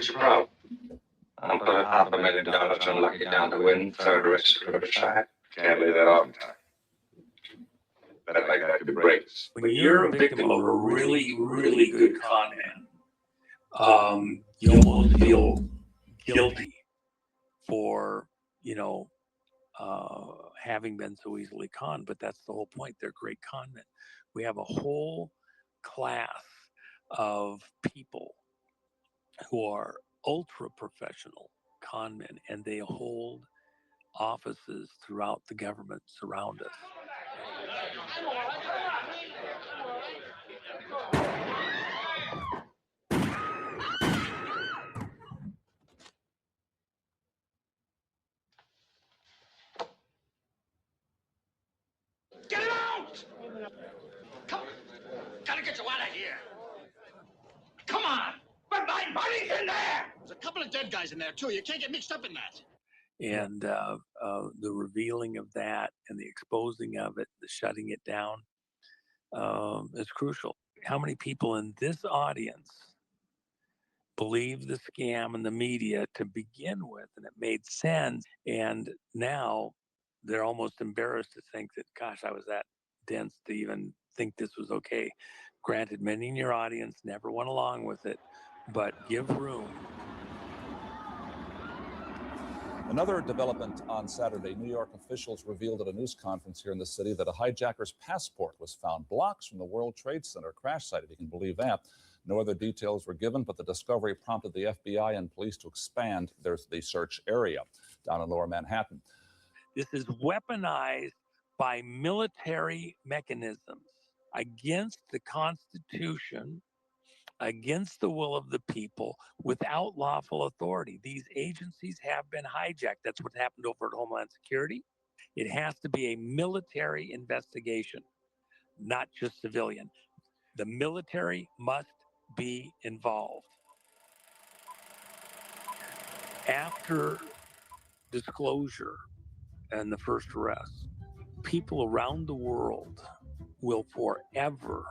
What's your problem? I'm putting $500,000 on Lucky down to win third race at Riverside. Can't lay that off in time. Bet like that could break us. When you're a victim of a really, really good con man, you almost feel guilty for, having been so easily conned. But that's the whole point. They're great con men. We have a whole class of people who are ultra professional con men, and they hold offices throughout the government surround us. Get it out! Come on. Gotta get you out of here. Come on. But my money's in there! There's a couple of dead guys in there, too. You can't get mixed up in that. And the revealing of that and the exposing of it, the shutting it down is crucial. How many people in this audience believed the scam and the media to begin with, and it made sense, and now they're almost embarrassed to think that, gosh, I was that dense to even think this was okay. Granted, many in your audience never went along with it, but give room. Another development on Saturday, New York officials revealed at a news conference here in the city that a hijacker's passport was found blocks from the World Trade Center crash site, if you can believe that. No other details were given, but the discovery prompted the FBI and police to expand the search area down in Lower Manhattan. This is weaponized by military mechanisms against the Constitution, against the will of the people, without lawful authority. These agencies have been hijacked. That's what happened over at Homeland Security. It has to be a military investigation, not just civilian. The military must be involved. After disclosure and the first arrest, people around the world will forever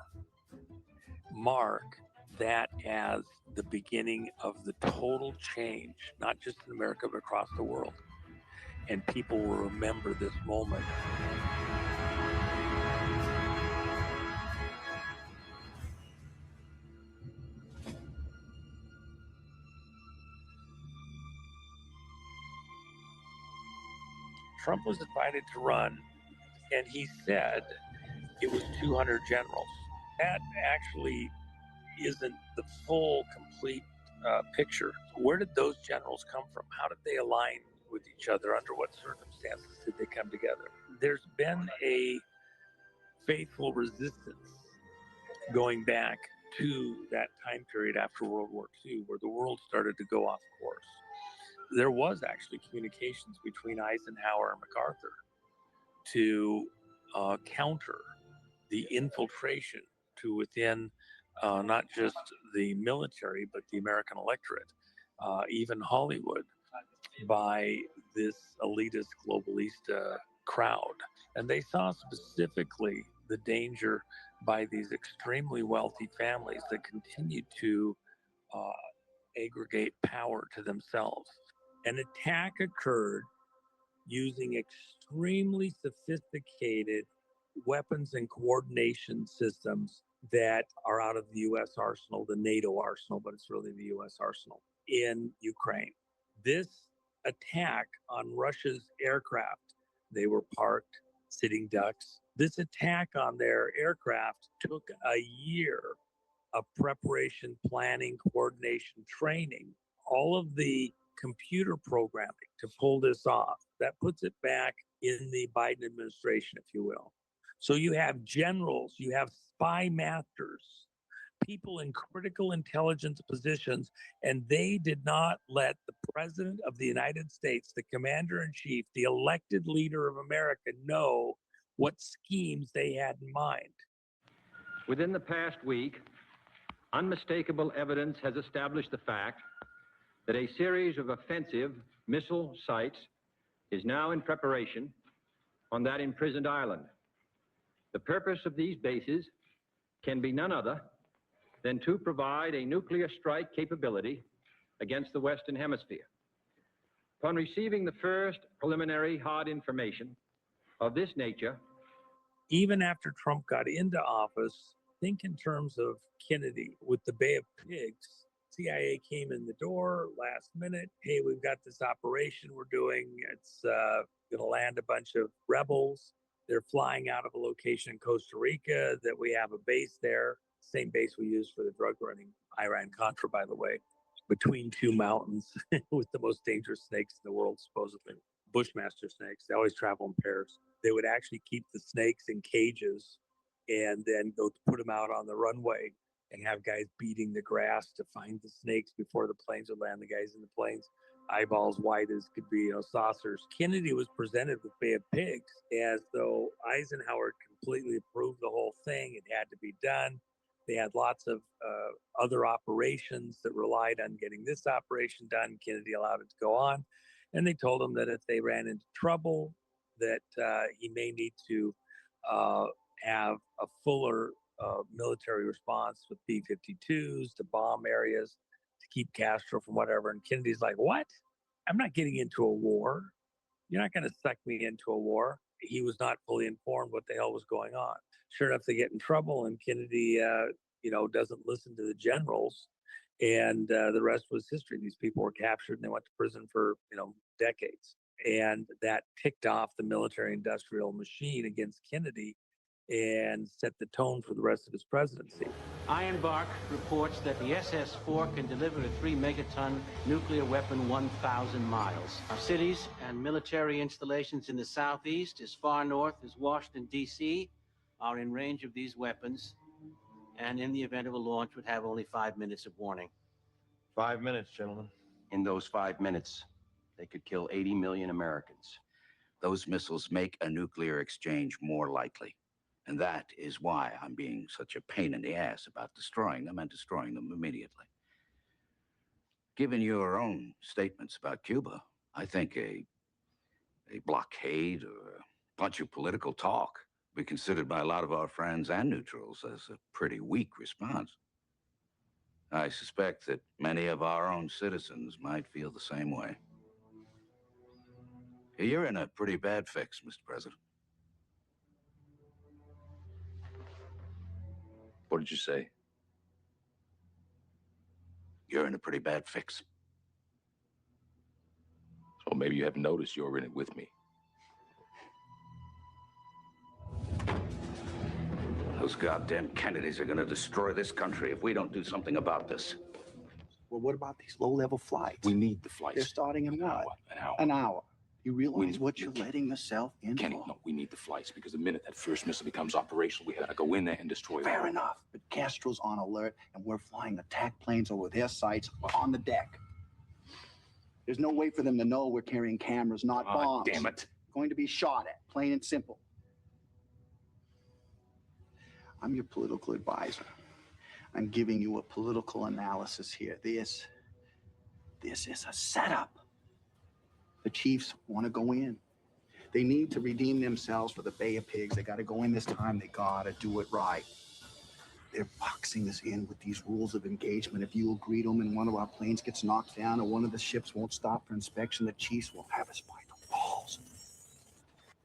mark that as the beginning of the total change, not just in America, but across the world. And people will remember this moment. Trump was invited to run, and he said it was 200 generals. That actually isn't the full, complete picture. Where did those generals come from? How did they align with each other? Under what circumstances did they come together? There's been a faithful resistance going back to that time period after World War II, where the world started to go off course. There was actually communications between Eisenhower and MacArthur to counter the infiltration to within not just the military, but the American electorate, even Hollywood, by this elitist globalist crowd. And they saw specifically the danger by these extremely wealthy families that continued to aggregate power to themselves. An attack occurred using extremely sophisticated weapons and coordination systems that are out of the U.S. arsenal, the NATO arsenal, but it's really the U.S. arsenal in Ukraine. This attack on Russia's aircraft, they were parked, sitting ducks. This attack on their aircraft took a year of preparation, planning, coordination, training, all of the computer programming to pull this off. That puts it back in the Biden administration, if you will. So you have generals, you have spy masters, people in critical intelligence positions, and they did not let the President of the United States, the Commander-in-Chief, the elected leader of America, know what schemes they had in mind. Within the past week, unmistakable evidence has established the fact that a series of offensive missile sites is now in preparation on that imprisoned island. The purpose of these bases can be none other than to provide a nuclear strike capability against the Western Hemisphere. Upon receiving the first preliminary hard information of this nature, even after Trump got into office, think in terms of Kennedy with the Bay of Pigs. CIA came in the door last minute. Hey, we've got this operation we're doing. It's going to land a bunch of rebels. They're flying out of a location in Costa Rica that we have a base there. Same base we use for the drug running, Iran-Contra, by the way, between two mountains with the most dangerous snakes in the world, supposedly. Bushmaster snakes. They always travel in pairs. They would actually keep the snakes in cages and then go put them out on the runway and have guys beating the grass to find the snakes before the planes would land. The guys in the planes, eyeballs wide as could be, saucers. Kennedy was presented with Bay of Pigs as though Eisenhower completely approved the whole thing. It had to be done. They had lots of other operations that relied on getting this operation done. Kennedy allowed it to go on. And they told him that if they ran into trouble, that he may need to have a fuller military response with B-52s to bomb areas to keep Castro from whatever. And Kennedy's like, what? I'm not getting into a war. You're not going to suck me into a war. He was not fully informed what the hell was going on. Sure enough, they get in trouble, and Kennedy, doesn't listen to the generals. And the rest was history. These people were captured and they went to prison for, decades. And that ticked off the military-industrial machine against Kennedy and set the tone for the rest of his presidency. Ironbark reports that the SS-4 can deliver a 3-megaton nuclear weapon 1,000 miles. Our cities and military installations in the southeast, as far north as Washington, D.C., are in range of these weapons, and in the event of a launch would have only 5 minutes of warning. 5 minutes, gentlemen. In those 5 minutes, they could kill 80 million Americans. Those missiles make a nuclear exchange more likely. And that is why I'm being such a pain in the ass about destroying them and destroying them immediately. Given your own statements about Cuba, I think a blockade or a bunch of political talk be considered by a lot of our friends and neutrals as a pretty weak response. I suspect that many of our own citizens might feel the same way. You're in a pretty bad fix, Mr. President. What did you say? You're in a pretty bad fix. So maybe you haven't noticed you're in it with me. Those goddamn Kennedys are gonna destroy this country if we don't do something about this. Well, what about these low-level flights? We need the flights. They're starting in what? An hour. An hour. You realize what you're letting yourself in Kenny, for? no, we need the flights because the minute that first missile becomes operational, we gotta go in there and destroy them. Fair enough, but Castro's on alert, and we're flying attack planes over their sites on the deck. There's no way for them to know we're carrying cameras, not bombs. Damn it. Going to be shot at, plain and simple. I'm your political advisor. I'm giving you a political analysis here. This is a setup. The Chiefs want to go in. They need to redeem themselves for the Bay of Pigs. They got to go in this time. They got to do it right. They're boxing us in with these rules of engagement. If you agree to them and one of our planes gets knocked down or one of the ships won't stop for inspection, the Chiefs will have us by the balls.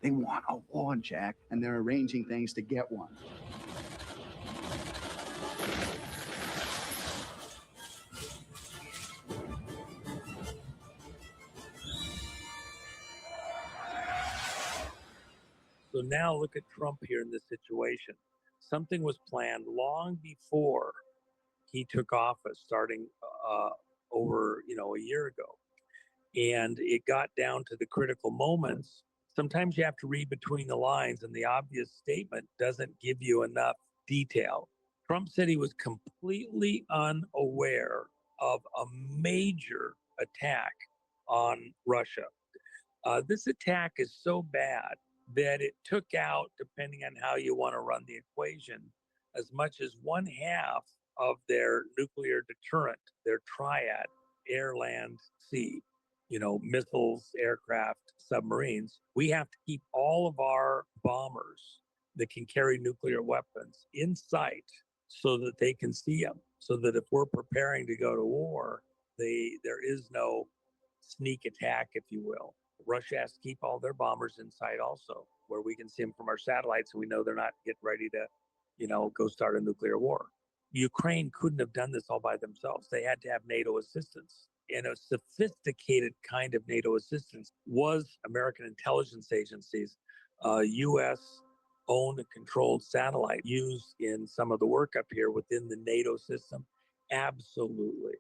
They want a war, Jack, and they're arranging things to get one. So now look at Trump here in this situation. Something was planned long before he took office, starting over a year ago. And it got down to the critical moments. Sometimes you have to read between the lines, and the obvious statement doesn't give you enough detail. Trump said he was completely unaware of a major attack on Russia. This attack is so bad that it took out, depending on how you want to run the equation, as much as 1/2 of their nuclear deterrent, their triad, air, land, sea, missiles, aircraft, submarines. We have to keep all of our bombers that can carry nuclear weapons in sight so that they can see them, so that if we're preparing to go to war, There is no sneak attack, if you will. Russia has to keep all their bombers in sight also, where we can see them from our satellites and we know they're not getting ready to, go start a nuclear war. Ukraine couldn't have done this all by themselves. They had to have NATO assistance. And a sophisticated kind of NATO assistance was American intelligence agencies, U.S. owned and controlled satellite used in some of the work up here within the NATO system. Absolutely.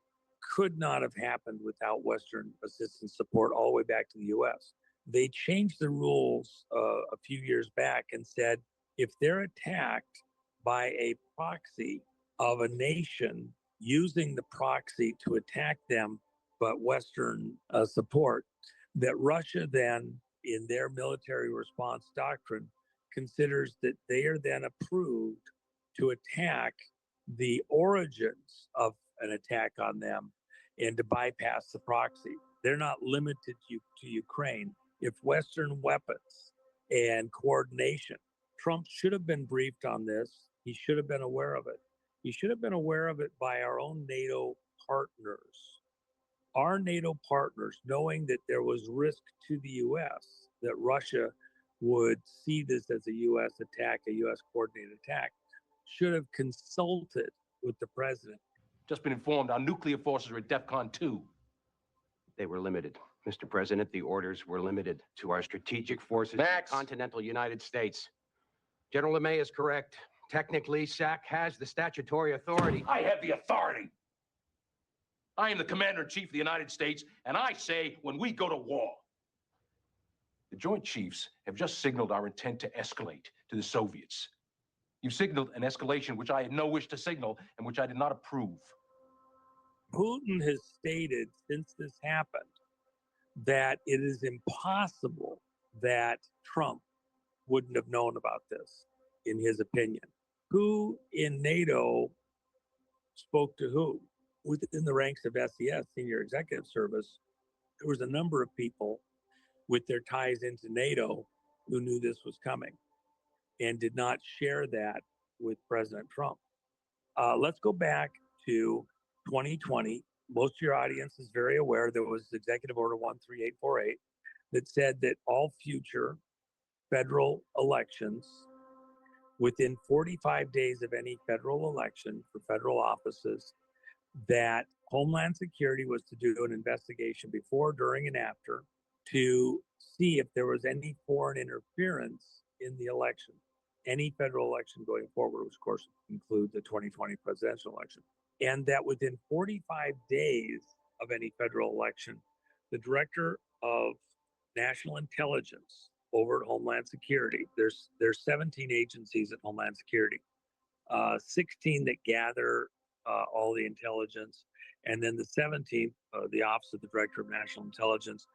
Could not have happened without Western assistance support all the way back to the U.S. They changed the rules a few years back and said if they're attacked by a proxy of a nation using the proxy to attack them, but Western support, that Russia then, in their military response doctrine, considers that they are then approved to attack the origins of an attack on them and to bypass the proxy. They're not limited to Ukraine. If Western weapons and coordination, Trump should have been briefed on this. He should have been aware of it. He should have been aware of it by our own NATO partners. Our NATO partners, knowing that there was risk to the U.S., that Russia would see this as a U.S. attack, a U.S. coordinated attack, should have consulted with the president. Just been informed our nuclear forces are at DEFCON 2. They were limited. Mr. President, the orders were limited to our strategic forces Max. in the continental United States. General LeMay is correct. Technically, SAC has the statutory authority. I have the authority. I am the Commander-in-Chief of the United States, and I say when we go to war. The Joint Chiefs have just signaled our intent to escalate to the Soviets. You've signaled an escalation which I had no wish to signal and which I did not approve. Putin has stated since this happened that it is impossible that Trump wouldn't have known about this, in his opinion. Who in NATO spoke to who? Within the ranks of SES, Senior Executive Service, there was a number of people with their ties into NATO who knew this was coming and did not share that with President Trump. Let's go back to 2020. Most of your audience is very aware there was Executive Order 13848 that said that all future federal elections, within 45 days of any federal election for federal offices, that Homeland Security was to do an investigation before, during, and after to see if there was any foreign interference in the election, any federal election going forward, which of course include the 2020 presidential election. And that within 45 days of any federal election, the Director of National Intelligence over at Homeland Security, there's 17 agencies at Homeland Security, 16 that gather all the intelligence, and then the 17th, the Office of the Director of National Intelligence,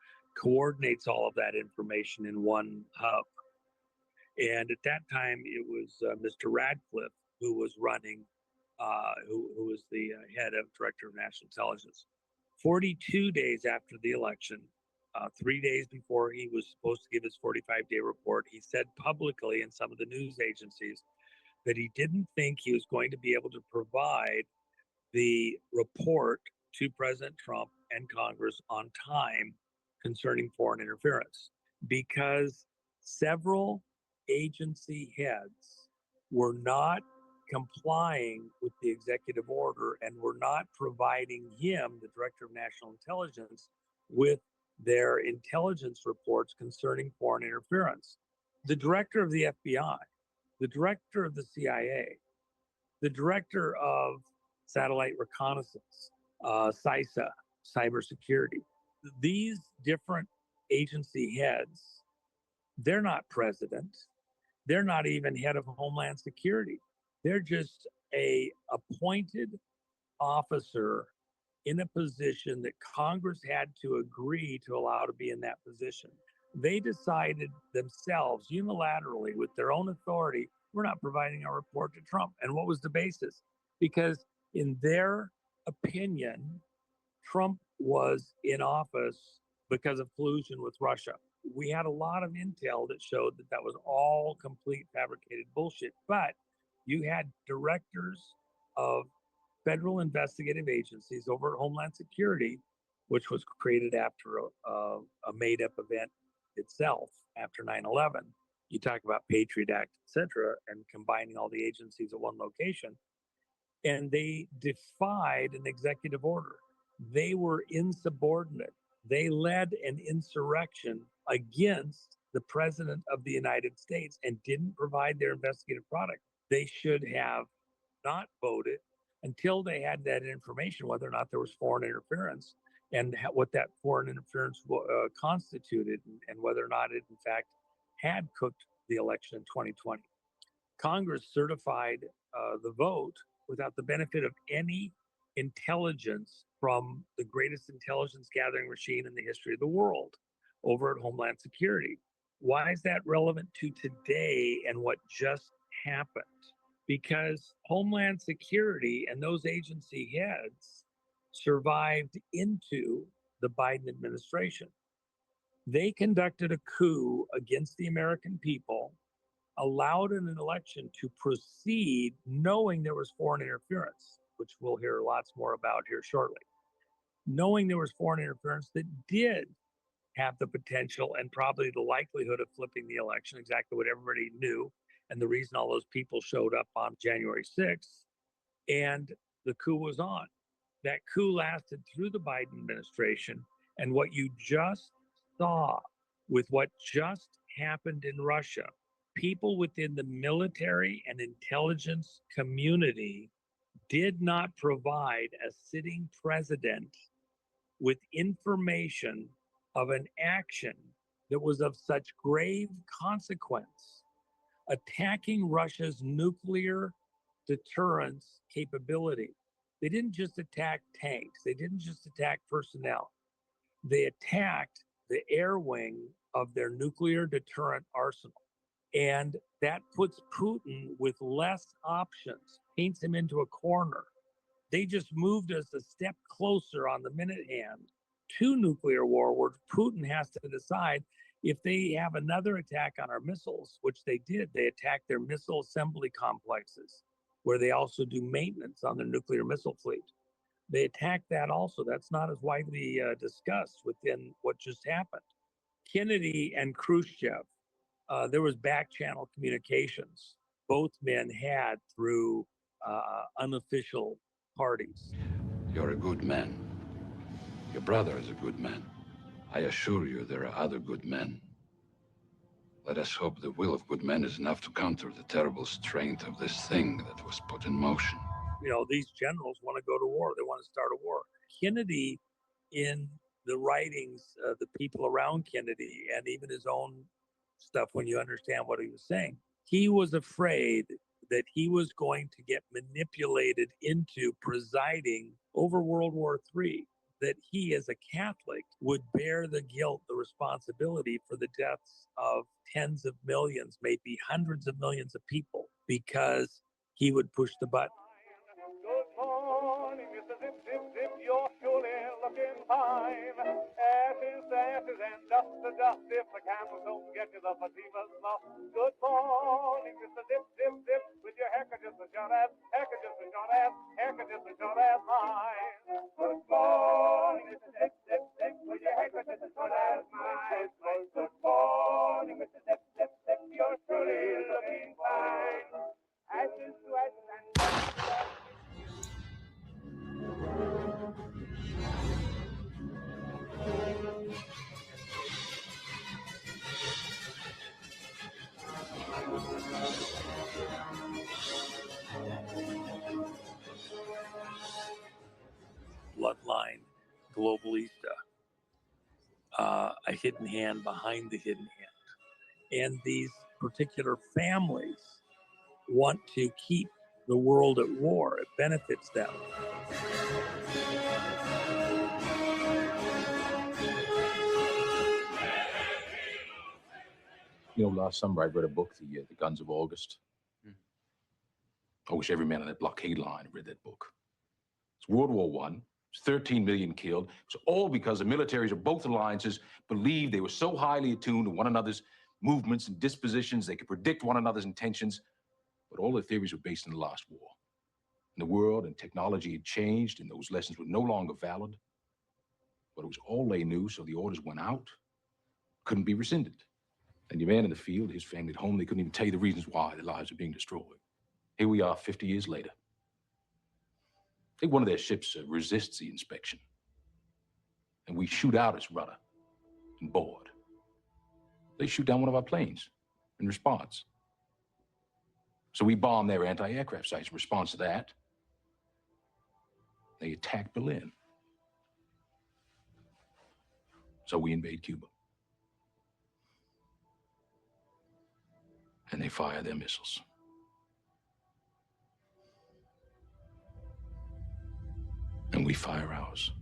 coordinates all of that information in one hub. And at that time, it was Mr. Radcliffe who was running, who was the head of Director of National Intelligence. 42 days after the election, 3 days before he was supposed to give his 45-day report, he said publicly in some of the news agencies that he didn't think he was going to be able to provide the report to President Trump and Congress on time concerning foreign interference, because several agency heads were not complying with the executive order and were not providing him, the Director of National Intelligence, with their intelligence reports concerning foreign interference. The Director of the FBI, the Director of the CIA, the Director of Satellite Reconnaissance, CISA, Cybersecurity, these different agency heads, they're not president. They're not even head of Homeland Security. They're just a appointed officer in a position that Congress had to agree to allow to be in that position. They decided themselves unilaterally with their own authority, we're not providing our report to Trump. And what was the basis? Because in their opinion, Trump was in office because of collusion with Russia. We had a lot of intel that showed that that was all complete fabricated bullshit. But you had directors of federal investigative agencies over at Homeland Security, which was created after a made-up event itself after 9/11. You talk about Patriot Act, et cetera, and combining all the agencies at one location. And they defied an executive order. They were insubordinate. They led an insurrection against the president of the United States and didn't provide their investigative product. They should have not voted until they had that information, whether or not there was foreign interference and what that foreign interference constituted, and whether or not it, in fact, had cooked the election in 2020. Congress certified the vote without the benefit of any intelligence from the greatest intelligence gathering machine in the history of the world over at Homeland Security. Why is that relevant to today and what just happened? Because Homeland Security and those agency heads survived into the Biden administration. They conducted a coup against the American people, allowed an election to proceed knowing there was foreign interference, which we'll hear lots more about here shortly. Knowing there was foreign interference that did have the potential and probably the likelihood of flipping the election, exactly what everybody knew, and the reason all those people showed up on January 6th, and the coup was on. That coup lasted through the Biden administration, and what you just saw with what just happened in Russia, people within the military and intelligence community did not provide a sitting president with information of an action that was of such grave consequence. Attacking Russia's nuclear deterrence capability. They didn't just attack tanks. They didn't just attack personnel. They attacked the air wing of their nuclear deterrent arsenal. And that puts Putin with less options, paints him into a corner. They just moved us a step closer on the minute hand to nuclear war, where Putin has to decide if they have another attack on our missiles, which they did. They attacked their missile assembly complexes, where they also do maintenance on their nuclear missile fleet. They attacked that also. That's not as widely discussed within what just happened. Kennedy and Khrushchev, there was back channel communications both men had through unofficial parties. You're a good man. Your brother is a good man. I assure you there are other good men. Let us hope the will of good men is enough to counter the terrible strength of this thing that was put in motion. You know, these generals want to go to war. They want to start a war. Kennedy, in the writings, the people around Kennedy, and even his own stuff, when you understand what he was saying, he was afraid that he was going to get manipulated into presiding over World War III, that he, as a Catholic, would bear the guilt, the responsibility for the deaths of tens of millions, maybe hundreds of millions of people, because he would push the button. Good morning, Mr. Zip, Zip, Zip, you're surely looking fine. Ashes to ashes and dust to dust, if the candles don't get you, the Fatima's lost. Good morning, Mr. Zip, Zip, Zip, with your handkerchief as short as, handkerchief as short as, handkerchief as short as mine. Good morning, Mr. Zip, Zip, Zip, with your handkerchief as short as mine. Good morning, Mr. Zip, Zip, Zip, you're surely looking fine. Ashes to ashes and dust to dust. Bloodline, Globalista, a hidden hand behind the hidden hand. And these particular families want to keep the world at war. It benefits them. You know, last summer I read a book, The Guns of August. I wish every man on that blockade line read that book. It's World War I. It's 13 million killed. It's all because the militaries of both alliances believed they were so highly attuned to one another's movements and dispositions, they could predict one another's intentions, but all their theories were based in the last war. The world and technology had changed, and those lessons were no longer valid. But it was all they knew, so the orders went out, couldn't be rescinded. And your man in the field, his family at home, they couldn't even tell you the reasons why their lives are being destroyed. Here we are 50 years later. I think one of their ships resists the inspection. And we shoot out its rudder and board. They shoot down one of our planes in response. So we bomb their anti-aircraft sites in response to that. They attack Berlin. So we invade Cuba. And they fire their missiles. And we fire ours.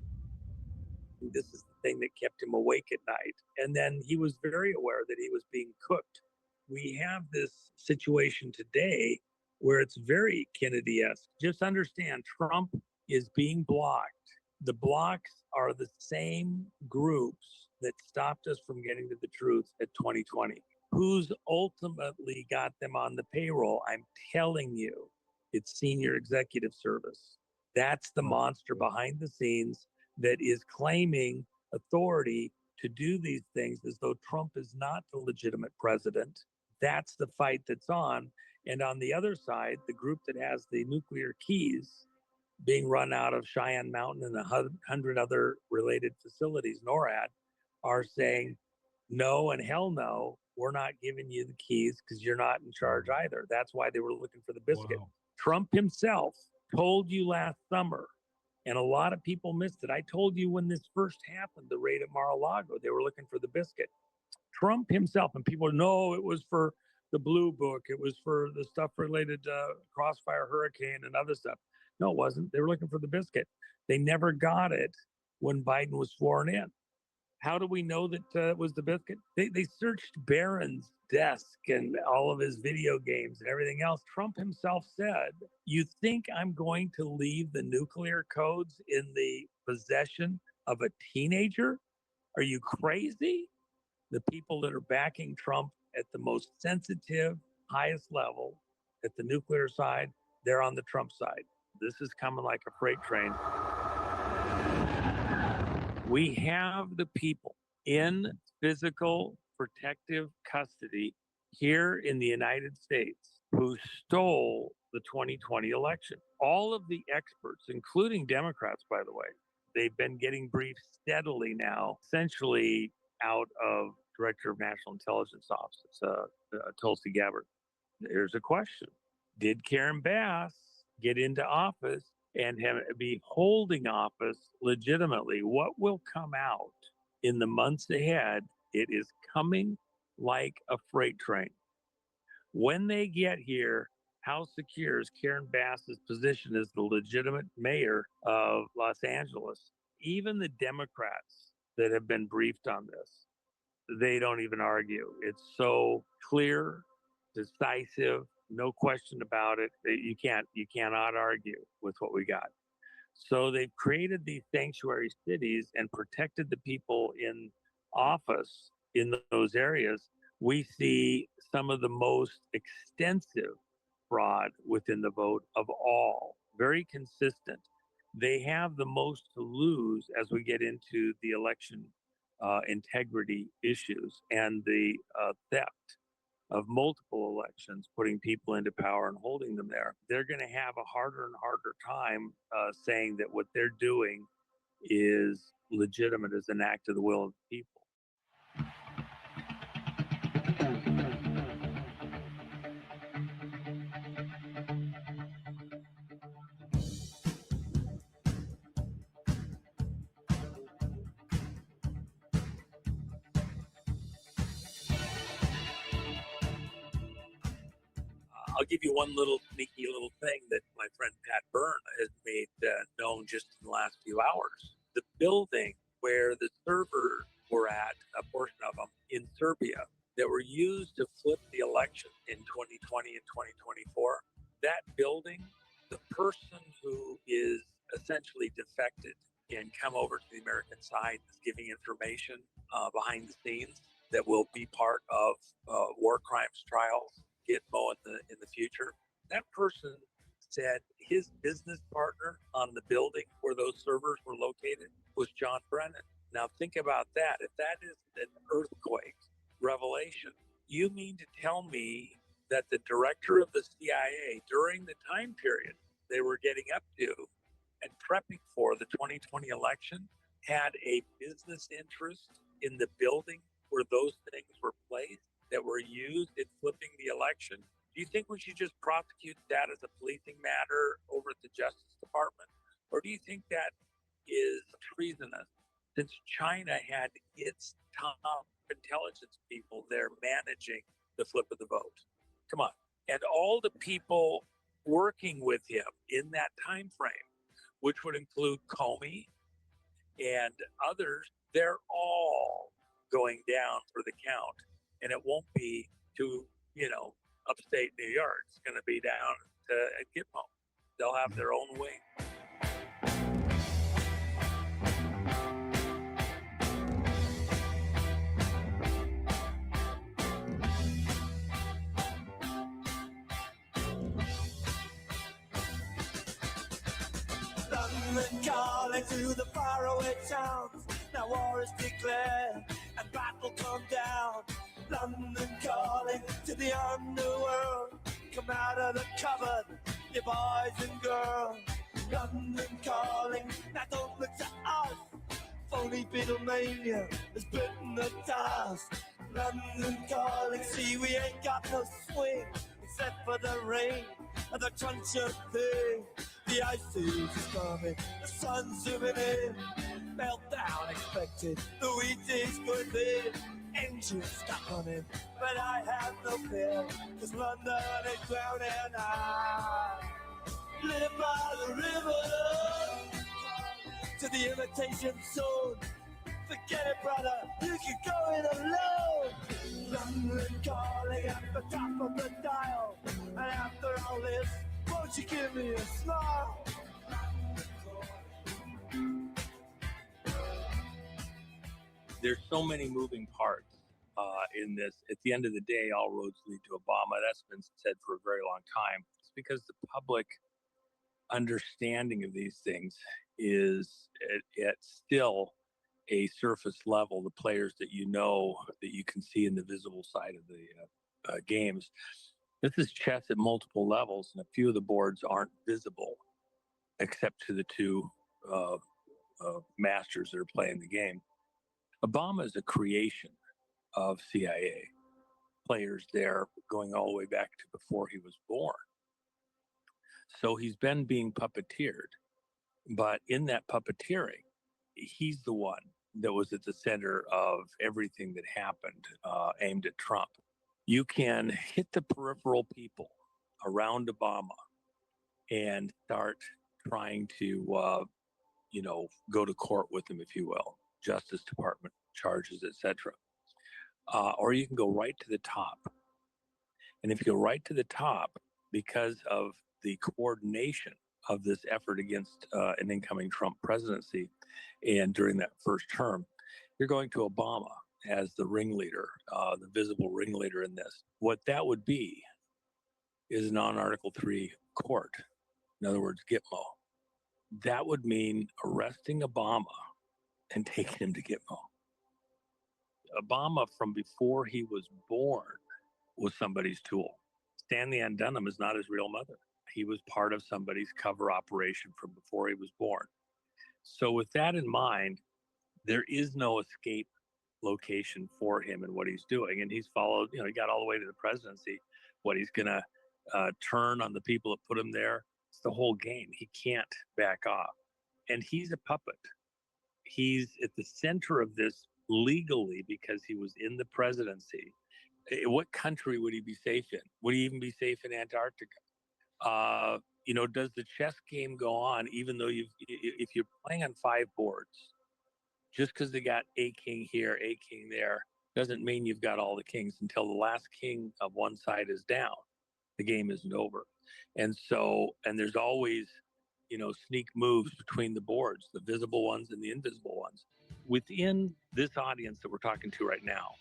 This is the thing that kept him awake at night. And then he was very aware that he was being cooked. We have this situation today where it's very Kennedy-esque. Just understand, Trump is being blocked. The blocks are the same groups that stopped us from getting to the truth at 2020. Who's ultimately got them on the payroll? I'm telling you, it's senior executive service. That's the monster behind the scenes that is claiming authority to do these things as though Trump is not the legitimate president. That's the fight that's on. And on the other side, the group that has the nuclear keys being run out of Cheyenne Mountain and 100 other related facilities, NORAD, are saying, no and hell no, we're not giving you the keys because you're not in charge either. That's why they were looking for the biscuit. Wow. Trump himself told you last summer, and a lot of people missed it. I told you when this first happened, the raid at Mar-a-Lago, they were looking for the biscuit. Trump himself, and people know it was for the Blue Book. It was for the stuff related to Crossfire Hurricane and other stuff. No, it wasn't. They were looking for the biscuit. They never got it when Biden was sworn in. How do we know that it was the biscuit? They searched Barron's desk and all of his video games and everything else. Trump himself said, you think I'm going to leave the nuclear codes in the possession of a teenager? Are you crazy? The people that are backing Trump at the most sensitive, highest level, at the nuclear side, they're on the Trump side. This is coming like a freight train. We have the people in physical protective custody here in the United States who stole the 2020 election. All of the experts, including Democrats, by the way, they've been getting briefed steadily now, essentially out of Director of National Intelligence Office, Tulsi Gabbard. Here's a question. Did Karen Bass get into office and be holding office legitimately? What will come out in the months ahead? It is coming like a freight train. When they get here, how secure is Karen Bass's position as the legitimate mayor of Los Angeles? Even the Democrats that have been briefed on this, they don't even argue. It's so clear, decisive, no question about it. You cannot argue with what we got. So they've created these sanctuary cities and protected the people in office in those areas. We see some of the most extensive fraud within the vote of all, very consistent. They have the most to lose as we get into the election integrity issues and the theft of multiple elections, putting people into power and holding them there. They're going to have a harder and harder time saying that what they're doing is legitimate as an act of the will of the people. I'll give you one little sneaky little thing that my friend Pat Byrne has made known just in the last few hours. The building where the servers were at, a portion of them in Serbia, that were used to flip the election in 2020 and 2024, that building, the person who is essentially defected and come over to the American side is giving information behind the scenes that will be part of war crimes trials, Gitmo in the future. That person said his business partner on the building where those servers were located was John Brennan. Now think about that. If that is an earthquake revelation, you mean to tell me that the director of the CIA during the time period they were getting up to and prepping for the 2020 election had a business interest in the building where those things were placed that were used in flipping the election? Do you think we should just prosecute that as a policing matter over at the Justice Department? Or do you think that is treasonous, since China had its top intelligence people there managing the flip of the vote? Come on. And all the people working with him in that time frame, which would include Comey and others, they're all going down for the count. And it won't be to, upstate New York. It's going to be down to Gitmo. They'll have their own wing. London calling to the faraway towns. Now war is declared and battle come down. London calling to the underworld. Come out of the cupboard, you boys and girls. London calling, now don't look to us. Phony Beatlemania has bitten the dust. London calling, see we ain't got no swing except for the rain and the crunch of thing. The ice age is coming, the sun's zooming in. Meltdown expected, the wheat is good in. Engines stop running, but I have no fear, cause London is drowning. I live by the river to the imitation zone. Forget it, brother, you can go it alone. London calling at the top of the dial. And after all this, won't you give me a smile? There's so many moving parts in this. At the end of the day, all roads lead to Obama. That's been said for a very long time. It's because the public understanding of these things is at still a surface level. The players that that you can see in the visible side of the games. This is chess at multiple levels, and a few of the boards aren't visible except to the two masters that are playing the game. Obama is a creation of CIA players there going all the way back to before he was born. So he's been being puppeteered, but in that puppeteering, he's the one that was at the center of everything that happened aimed at Trump. You can hit the peripheral people around Obama and start trying to, go to court with him, if you will, Justice Department charges, etc. Or you can go right to the top. And if you go right to the top, because of the coordination of this effort against an incoming Trump presidency and during that first term, you're going to Obama as the ringleader, the visible ringleader in this. What that would be is a non-Article 3 court. In other words, Gitmo. That would mean arresting Obama and taking him to Gitmo. Obama, from before he was born, was somebody's tool. Stanley Ann Dunham is not his real mother. He was part of somebody's cover operation from before he was born. So with that in mind, there is no escape location for him and what he's doing. And he's followed, he got all the way to the presidency. What he's going to turn on the people that put him there. It's the whole game. He can't back off. And he's a puppet. He's at the center of this legally because he was in the presidency. What country would he be safe in? Would he even be safe in Antarctica? Does the chess game go on even though if you're playing on 5 boards, just because they got a king here, a king there, doesn't mean you've got all the kings until the last king of one side is down. The game isn't over. And there's always, sneak moves between the boards, the visible ones and the invisible ones. Within this audience that we're talking to right now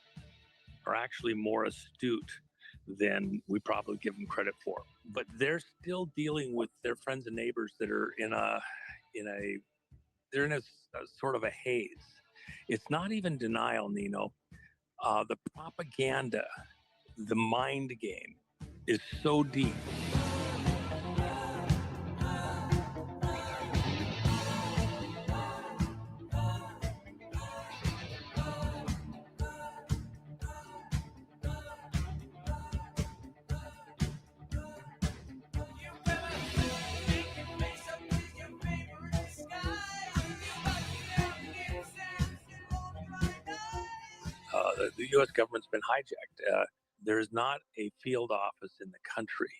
are actually more astute than we probably give them credit for. But they're still dealing with their friends and neighbors that are they're in a sort of a haze. It's not even denial, Nino. The propaganda, the mind game is so deep. The U.S. government's been hijacked. There is not a field office in the country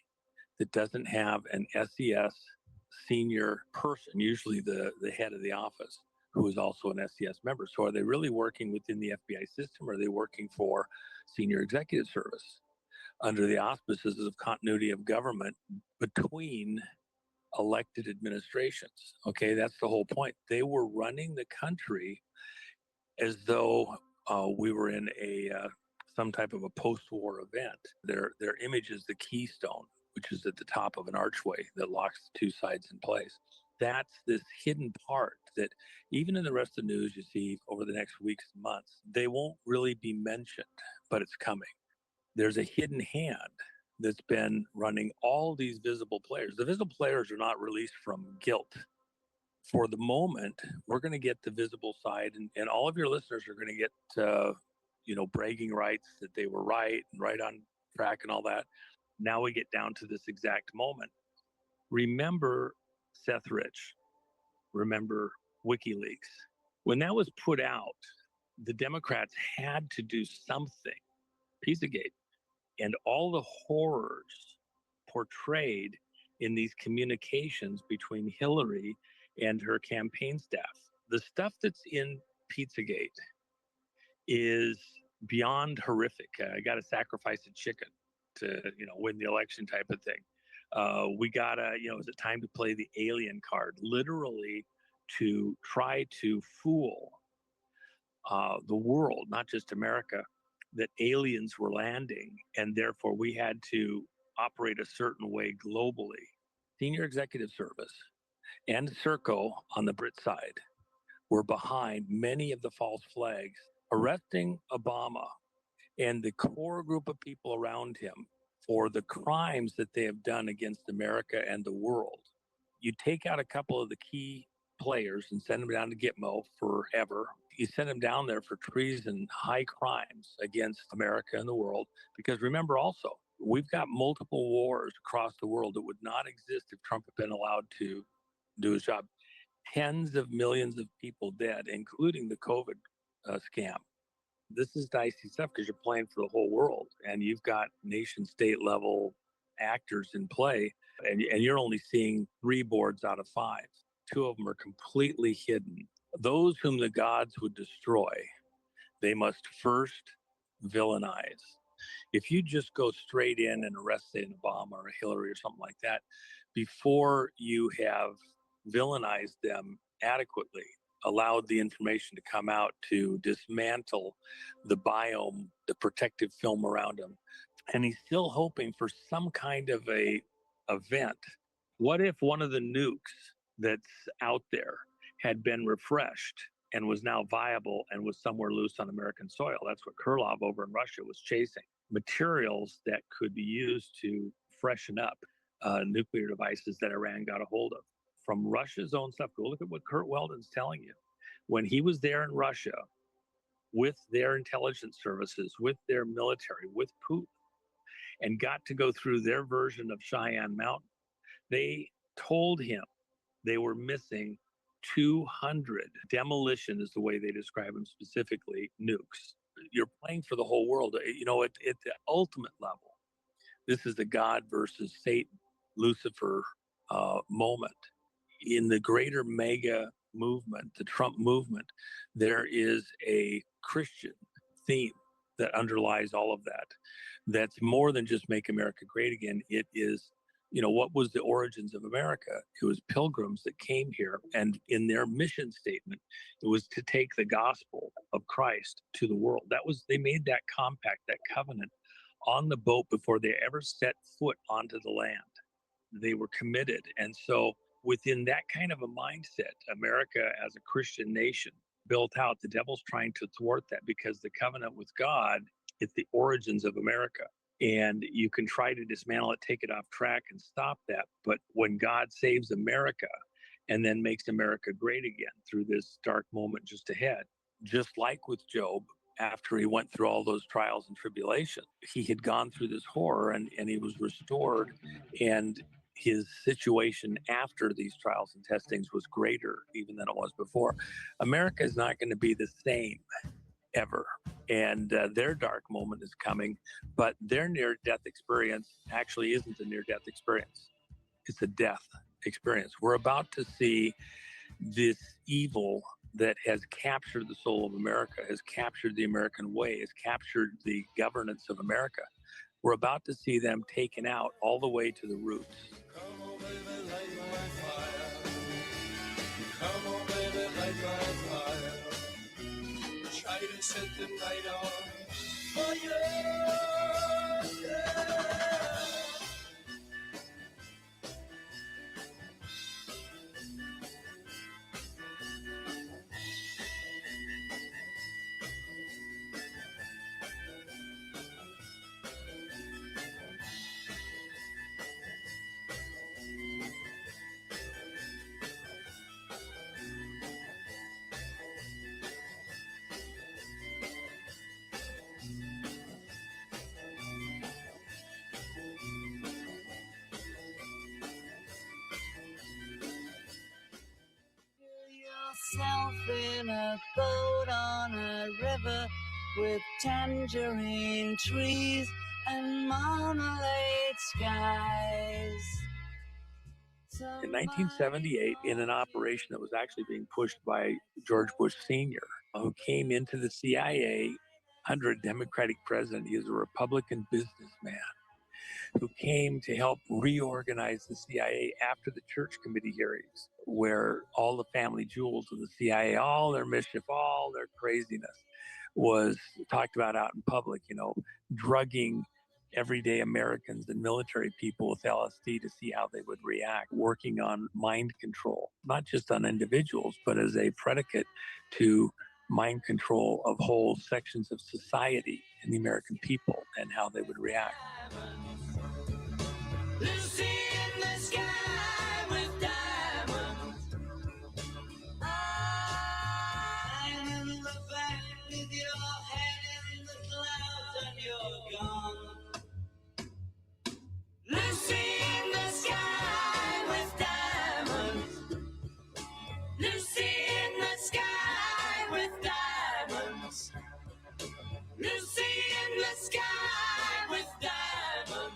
that doesn't have an SES senior person, usually the head of the office, who is also an SES member. So are they really working within the FBI system, or are they working for senior executive service under the auspices of continuity of government between elected administrations? Okay, that's the whole point. They were running the country as though we were in some type of a post-war event. Their image is the keystone, which is at the top of an archway that locks two sides in place. That's this hidden part that even in the rest of the news you see over the next weeks and months, they won't really be mentioned, but it's coming. There's a hidden hand that's been running all these visible players. The visible players are not released from guilt. For the moment, we're going to get the visible side, and all of your listeners are going to get, bragging rights that they were right and right on track and all that. Now we get down to this exact moment. Remember Seth Rich. Remember WikiLeaks. When that was put out, the Democrats had to do something. Pizzagate. And all the horrors portrayed in these communications between Hillary and her campaign staff. The stuff that's in Pizzagate is beyond horrific. I got to sacrifice a chicken to, win the election type of thing. We got to, is it time to play the alien card? Literally to try to fool the world, not just America, that aliens were landing, and therefore we had to operate a certain way globally. Senior Executive Service and Serco on the Brit side were behind many of the false flags, arresting Obama and the core group of people around him for the crimes that they have done against America and the world. You take out a couple of the key players and send them down to Gitmo forever. You send them down there for treason, high crimes against America and the world. Because remember also, we've got multiple wars across the world that would not exist if Trump had been allowed to do his job. Tens of millions of people dead, including the COVID scam. This is dicey stuff because you're playing for the whole world, and you've got nation state level actors in play, and you're only seeing 3 boards out of 5. 2 of them are completely hidden. Those whom the gods would destroy, they must first villainize. If you just go straight in and arrest, say, an Obama or a Hillary or something like that, before you have villainized them adequately, allowed the information to come out to dismantle the biome, the protective film around him, and he's still hoping for some kind of a event. What if one of the nukes that's out there had been refreshed and was now viable and was somewhere loose on American soil? That's what Kurlov over in Russia was chasing. Materials that could be used to freshen up nuclear devices that Iran got a hold of. From Russia's own stuff, go look at what Kurt Weldon's telling you. When he was there in Russia with their intelligence services, with their military, with Putin, and got to go through their version of Cheyenne Mountain, they told him they were missing 200. Demolition is the way they describe them specifically, nukes. You're playing for the whole world. At the ultimate level, this is the God versus Satan, Lucifer moment. In the greater mega movement, the Trump movement, there is a Christian theme that underlies all of that. That's more than just make America great again. It is, what was the origins of America? It was pilgrims that came here, and in their mission statement, it was to take the gospel of Christ to the world. They made that compact, that covenant on the boat before they ever set foot onto the land. They were committed. And so within that kind of a mindset, America as a Christian nation built out. The devil's trying to thwart that because the covenant with God is the origins of America. And you can try to dismantle it, take it off track and stop that. But when God saves America and then makes America great again through this dark moment just ahead, just like with Job, after he went through all those trials and tribulations, he had gone through this horror and he was restored. And his situation after these trials and testings was greater even than it was before. America is not going to be the same ever. And their dark moment is coming, but their near-death experience actually isn't a near-death experience. It's a death experience. We're about to see this evil that has captured the soul of America, has captured the American way, has captured the governance of America. We're about to see them taken out all the way to the roots. Come on, baby, light my fire. Come on, baby, light my fire. Try to set the night on fire. Yourself in a boat on a river with tangerine trees and marmalade skies. In 1978, in an operation that was actually being pushed by George Bush Sr., who came into the CIA under a Democratic president. He was a Republican businessman who came to help reorganize the CIA after the Church Committee hearings, where all the family jewels of the CIA, all their mischief, all their craziness was talked about out in public, you know, drugging everyday Americans and military people with LSD to see how they would react, working on mind control, not just on individuals, but as a predicate to mind control of whole sections of society and the American people and how they would react. Lucy in the sky with diamonds. I'm in the back with your head in the clouds and you're gone. Lucy in the sky with diamonds. Lucy in the sky with diamonds. Lucy in the sky with diamonds.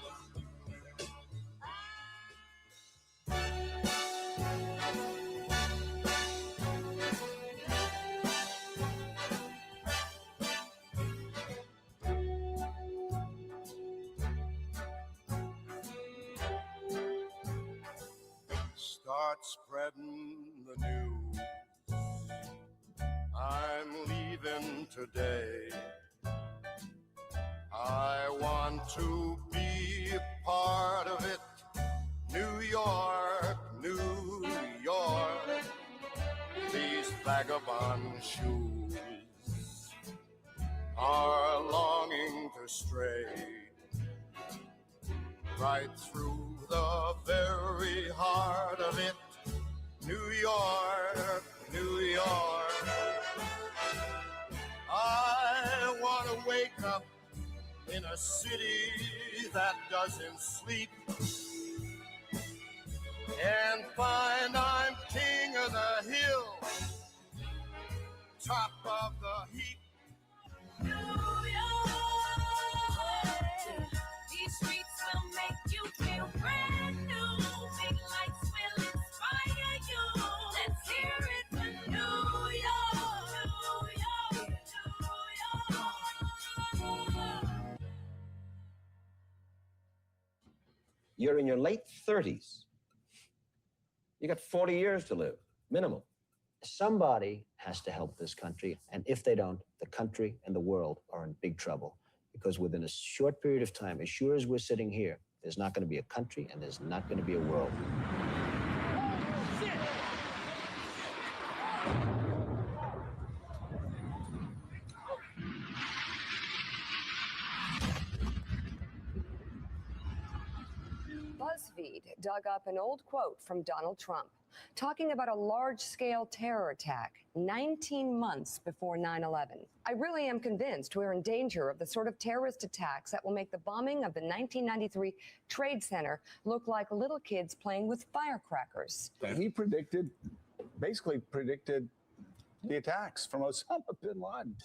Start spreading the news. I'm leaving today. I want to be a part of it. New York, New York. These vagabond shoes are longing to stray right through the very heart of it. New York, New York. I want to wake up in a city that doesn't sleep and find I'm king of the hill, top of the heap. New York, these streets will make you feel brand new. Big lights will inspire you. Let's hear it for New York, New York, New York. You're in your late 30s. You got 40 years to live, minimum. Somebody has to help this country, and if they don't, the country and the world are in big trouble. Because within a short period of time, as sure as we're sitting here, there's not going to be a country and there's not going to be a world. BuzzFeed dug up an old quote from Donald Trump talking about a large-scale terror attack 19 months before 9/11. I really am convinced we're in danger of the sort of terrorist attacks that will make the bombing of the 1993 Trade Center look like little kids playing with firecrackers. And he basically predicted the attacks from Osama bin Laden.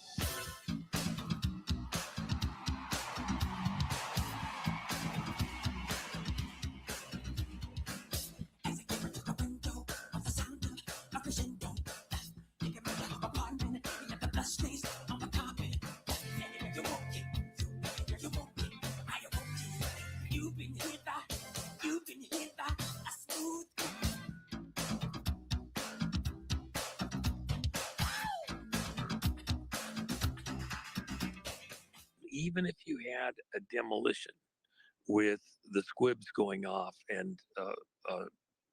Even if you had a demolition with the squibs going off and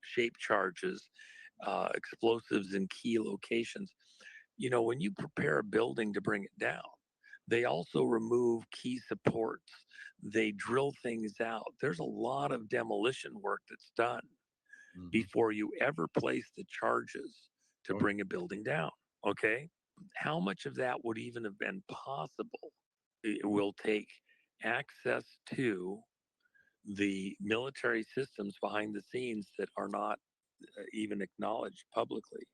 shape charges, explosives in key locations, you know, when you prepare a building to bring it down, they also remove key supports. They drill things out. There's a lot of demolition work that's done before you ever place the charges to bring a building down, okay? How much of that would even have been possible? It will take access to the military systems behind the scenes that are not even acknowledged publicly,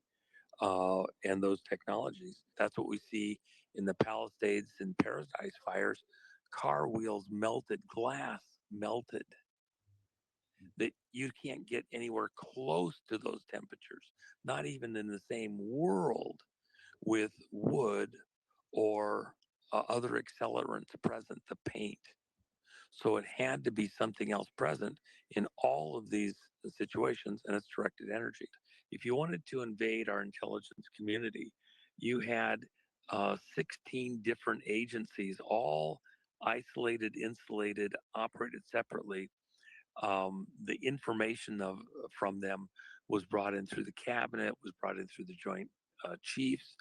and those technologies. That's what we see in the Palisades and Paradise fires. Car wheels melted, glass melted. That you can't get anywhere close to those temperatures, not even in the same world with wood or other accelerants present, the paint. So it had to be something else present in all of these situations, and it's directed energy. If you wanted to invade our intelligence community, you had 16 different agencies, all isolated, insulated, operated separately. The information from them was brought in through the cabinet, was brought in through the joint chiefs,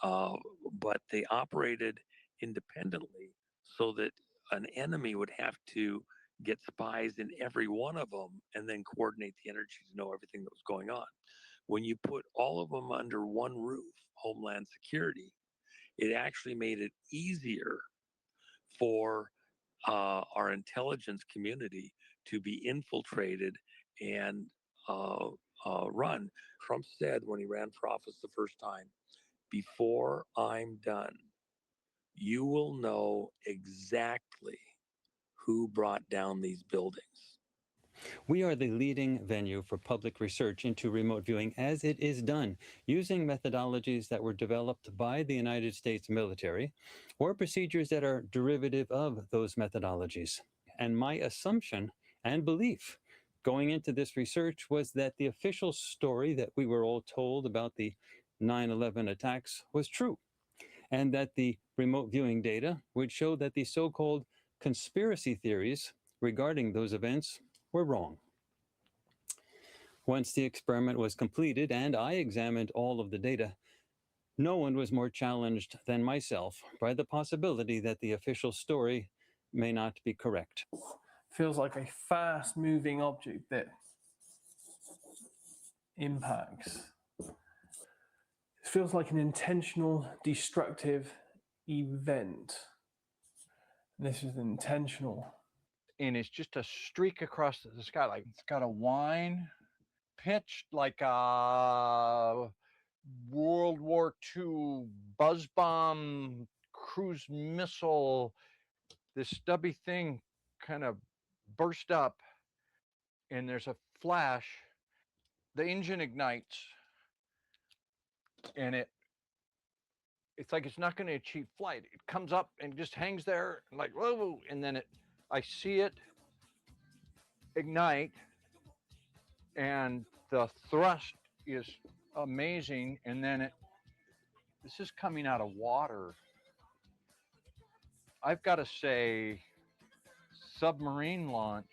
but they operated independently so that an enemy would have to get spies in every one of them and then coordinate the energy to know everything that was going on. When you put all of them under one roof, Homeland Security, it actually made it easier for our intelligence community to be infiltrated and run. Trump said when he ran for office the first time, "Before I'm done, you will know exactly who brought down these buildings." We are the leading venue for public research into remote viewing as it is done using methodologies that were developed by the United States military or procedures that are derivative of those methodologies. And my assumption and belief going into this research was that the official story that we were all told about the 9/11 attacks was true, and that the remote viewing data would show that the so-called conspiracy theories regarding those events were wrong. Once the experiment was completed and I examined all of the data, no one was more challenged than myself by the possibility that the official story may not be correct. Feels like a fast-moving object that impacts. It feels like an intentional, destructive event. This is intentional. And it's just a streak across the sky. Like it's got a whine pitched like a World War II buzz bomb cruise missile. This stubby thing kind of burst up and there's a flash. The engine ignites and it's like it's not going to achieve flight. It comes up and just hangs there like, whoa, and then I see it ignite and the thrust is amazing. And then this is coming out of water. I've got to say, submarine launched,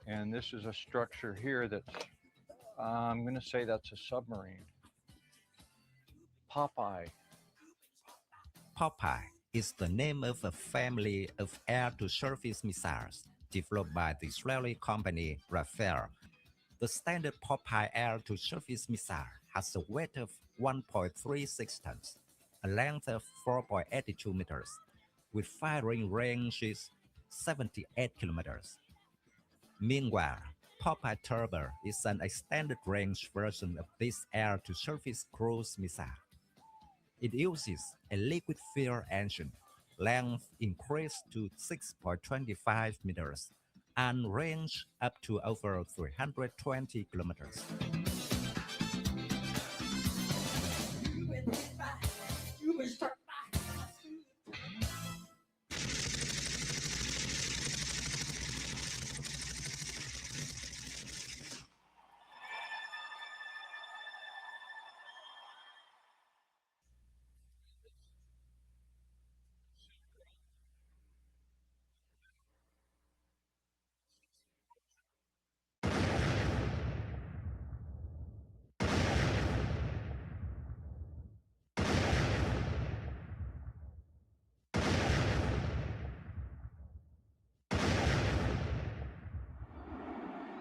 and this is a structure here that's, I'm going to say that's a submarine. Popeye. Popeye is the name of a family of air-to-surface missiles developed by the Israeli company Rafael. The standard Popeye air-to-surface missile has a weight of 1.36 tons, a length of 4.82 meters, with firing ranges 78 kilometers. Meanwhile, Popeye Turbo is an extended range version of this air-to-surface cruise missile. It uses a liquid fuel engine, length increased to 6.25 meters, and range up to over 320 kilometers.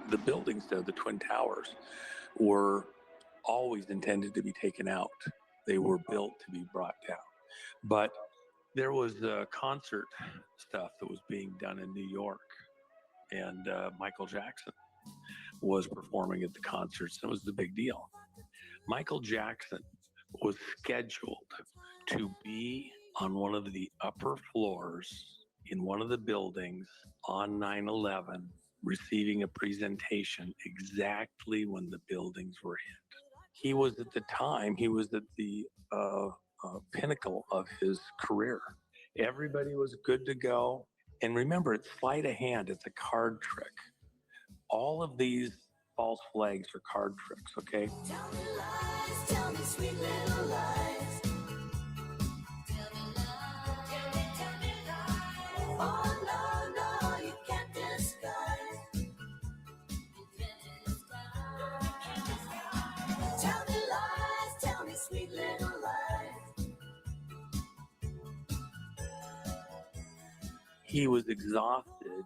The buildings there, the Twin Towers, were always intended to be taken out. They were built to be brought down. But there was concert stuff that was being done in New York, and Michael Jackson was performing at the concerts. It was the big deal. Michael Jackson was scheduled to be on one of the upper floors in one of the buildings on 9/11, receiving a presentation exactly when the buildings were hit. He was at the time, he was at the pinnacle of his career. Everybody was good to go. And remember, it's sleight of hand, it's a card trick. All of these false flags are card tricks, okay? Tell me lies, tell me sweet little lies. Tell me lies, tell me lies. Oh no, no, you can't disguise. Tell me lies, tell me sweet little lies. He was exhausted,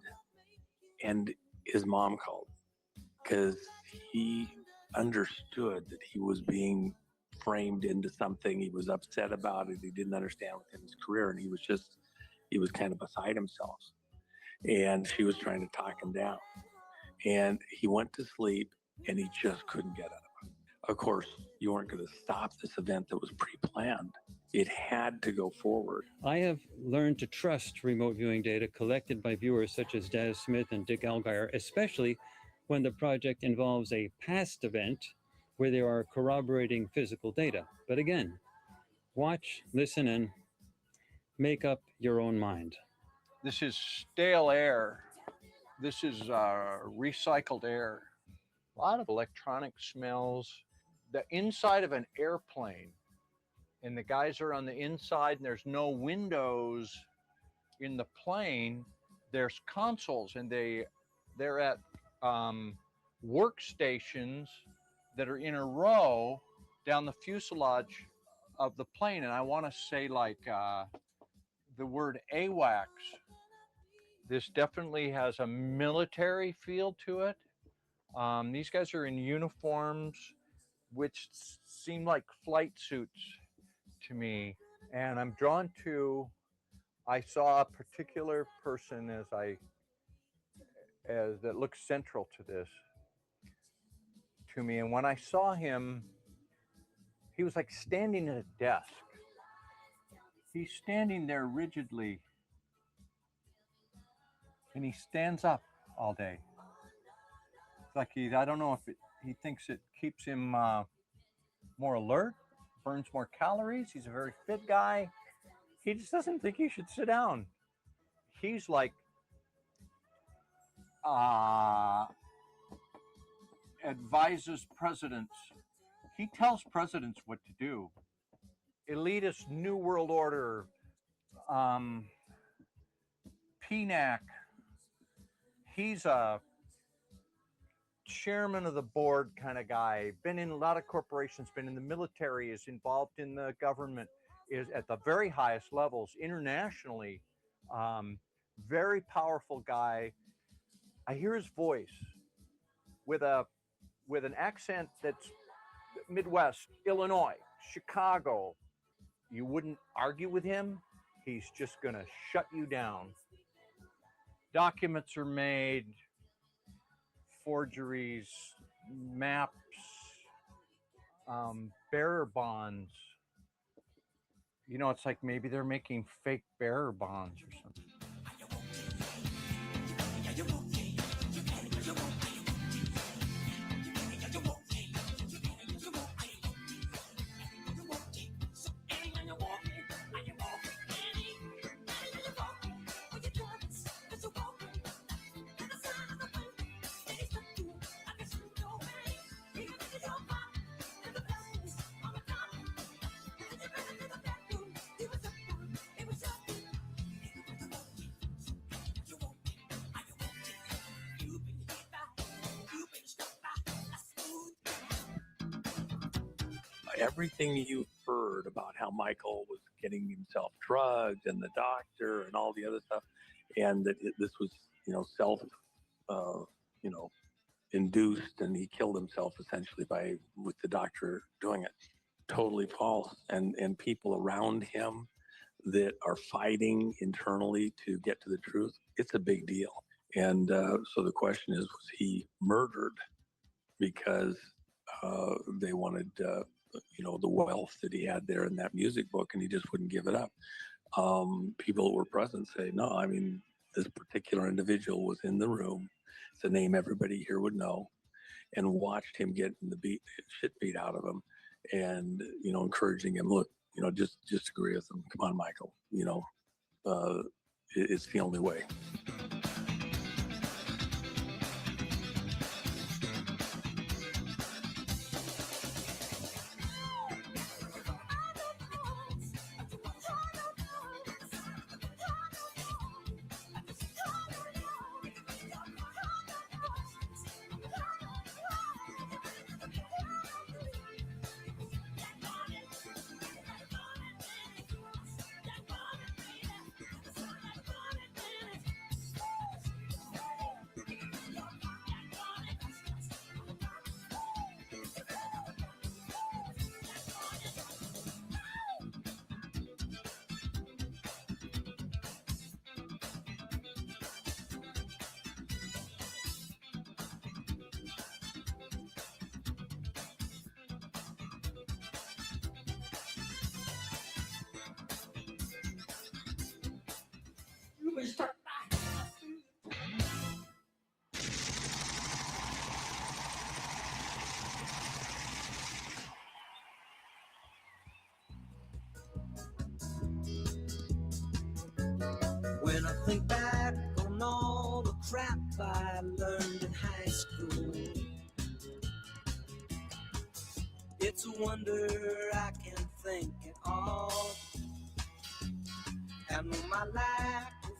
and his mom called because he understood that he was being framed into something. He was upset about it. He didn't understand within his career, and he was kind of beside himself. And she was trying to talk him down. And he went to sleep, and he just couldn't get up. Of course, you weren't going to stop this event that was pre-planned. It had to go forward. I have learned to trust remote viewing data collected by viewers such as Daz Smith and Dick Allgaier, especially when the project involves a past event where there are corroborating physical data. But again, watch, listen, and make up your own mind. This is stale air. This is recycled air. A lot of electronic smells. The inside of an airplane, and the guys are on the inside, and there's no windows in the plane. There's consoles, and they're at workstations that are in a row down the fuselage of the plane. And I want to say, like, the word AWACS. This definitely has a military feel to it. These guys are in uniforms, which seem like flight suits to me. And I'm drawn to, I saw a particular person that looks central to this, to me. And when I saw him, he was like standing at a desk. He's standing there rigidly, and he stands up all day. It's like I don't know if he thinks it keeps him more alert, burns more calories. He's a very fit guy. He just doesn't think he should sit down. He's like advises presidents. He tells presidents what to do. Elitist New World Order PNAC, he's a chairman of the board kind of guy, been in a lot of corporations, been in the military, is involved in the government, is at the very highest levels internationally. Very powerful guy. I hear his voice with an accent that's Midwest, Illinois, Chicago. You wouldn't argue with him. He's just going to shut you down. Documents are made, forgeries, maps, bearer bonds. You know, it's like maybe they're making fake bearer bonds or something. Everything you've heard about how Michael was getting himself drugged and the doctor and all the other stuff, and that this was, self, induced, and he killed himself essentially with the doctor doing it. Totally false. And people around him that are fighting internally to get to the truth, it's a big deal. And so the question is, was he murdered because they wanted the wealth that he had there in that music book, and he just wouldn't give it up? People who were present say, no, I mean, this particular individual was in the room. It's a name everybody here would know, and watched him get the shit beat out of him, and, encouraging him, look, just agree with him. Come on, Michael, it's the only way. When I think back on all the crap I learned in high school, it's a wonder I can think at all. And my lack of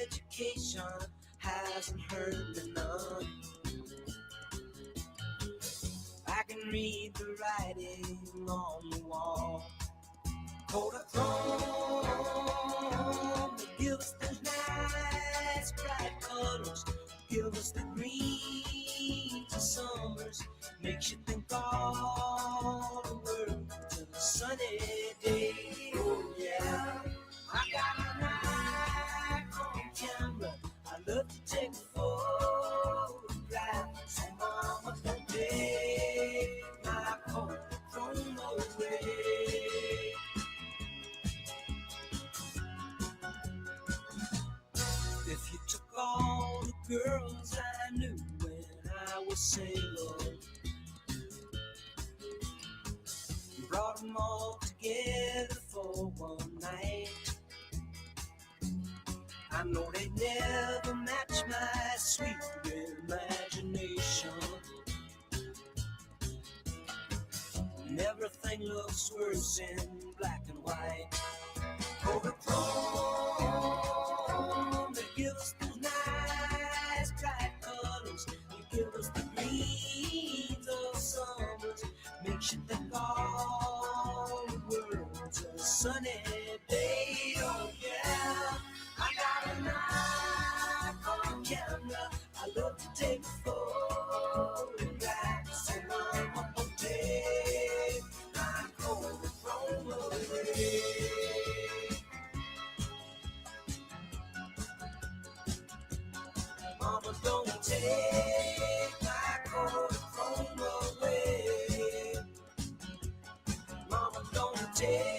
education hasn't hurt me none. I can read the writing on the wall. Kodachrome, they give us those nice bright colors, give us the greens of summers, makes you think all the world to the sunny day. Oh yeah, I got my Nikon camera, I love to take photographs, so mama don't take my Kodachrome away. If you took all the girls I knew when I was single, brought them all together for one night, I know they'd never match my sweet imagination. And everything looks worse in black and white. Kodachrome, they give should they call the world's a sunny day? Oh yeah, I got a Nikon camera. I love to take photographs, so mama, don't take my Kodachrome away. Mama, don't take my Kodachrome away. Mama, don't take